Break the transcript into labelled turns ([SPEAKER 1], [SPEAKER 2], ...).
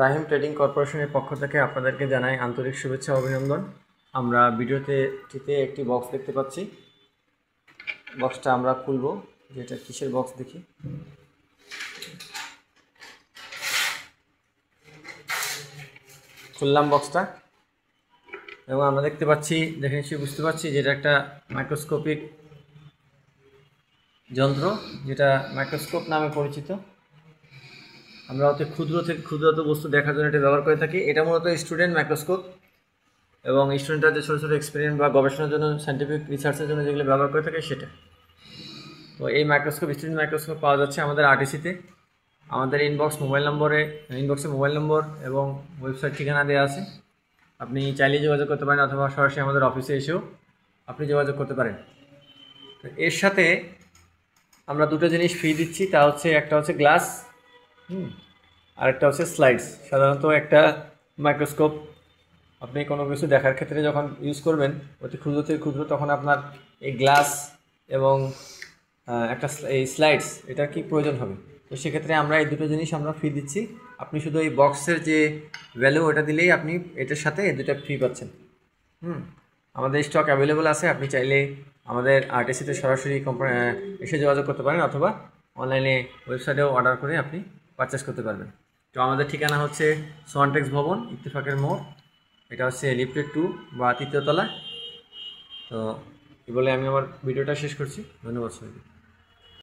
[SPEAKER 1] রাহিম trading কর্পোরেশনের পক্ষ থেকে আপনাদেরকে জানাই আন্তরিক শুভেচ্ছা ও অভিনন্দন। আমরা ভিডিওতে একটি বক্স দেখতে পাচ্ছি। বক্সটা আমরা খুলব। যেটা কিসের বক্স দেখি। খুললাম বক্সটা এবং আমরা দেখতে পাচ্ছি, দেখে নিশ্চয়ই বুঝতে পারছি যে এটা একটা মাইক্রোস্কোপিক যন্ত্র, যেটা মাইক্রোস্কোপ নামে পরিচিত। আমরা অতি ক্ষুদ্র থেকে ক্ষুদ্রতর বস্তু দেখার জন্য এটা ব্যবহার করে থাকি। এটা মূলত স্টুডেন্ট মাইক্রোস্কোপ এবং স্টুডেন্টরা যে ছোটো ছোটো এক্সপেরিমেন্ট বা গবেষণার জন্য, সায়েন্টিফিক রিসার্চের জন্য যেগুলো ব্যবহার করে থাকে সেটা। তো এই মাইক্রোস্কোপ, স্টুডেন্ট মাইক্রোস্কোপ পাওয়া যাচ্ছে আমাদের আরটিসিতে। আমাদের ইনবক্সে মোবাইল নম্বর এবং ওয়েবসাইট ঠিকানা দেওয়া আছে। আপনি চাইলেই যোগাযোগ করতে পারেন অথবা সরাসরি আমাদের অফিসে এসেও আপনি যোগাযোগ করতে পারেন। তো এর সাথে আমরা দুটো জিনিস ফ্রি দিচ্ছি। তা হচ্ছে, একটা হচ্ছে গ্লাস, আর একটা হচ্ছে স্লাইডস। সাধারণত একটা মাইক্রোস্কোপ আপনি কোনো কিছু দেখার ক্ষেত্রে যখন ইউজ করবেন অতি ক্ষুদ্র থেকে ক্ষুদ্র, তখন আপনার এই গ্লাস এবং একটা এই স্লাইডস এটার কি প্রয়োজন হবে। তো সেক্ষেত্রে আমরা এই দুটো জিনিস আমরা ফ্রি দিচ্ছি। আপনি শুধু এই বক্সের যে ভ্যালু ওটা দিলেই আপনি এটার সাথে এই দুটো ফ্রি পাচ্ছেন। আমাদের স্টক অ্যাভেলেবল আছে। আপনি চাইলে আমাদের আরটিসিতে সরাসরি এসে যোগাযোগ করতে পারেন অথবা অনলাইনে ওয়েবসাইটেও অর্ডার করে আপনি পারচেস করতে পারবেন। তো আমাদের ঠিকানা হচ্ছে সোয়ানটেক্স ভবন, ইত্তেফাকের মোড়। এটা হচ্ছে লিফটেড 2 বা 3য় তলা। তো এই বলে আমি আমার ভিডিওটা শেষ করছি। ধন্যবাদ সবাইকে।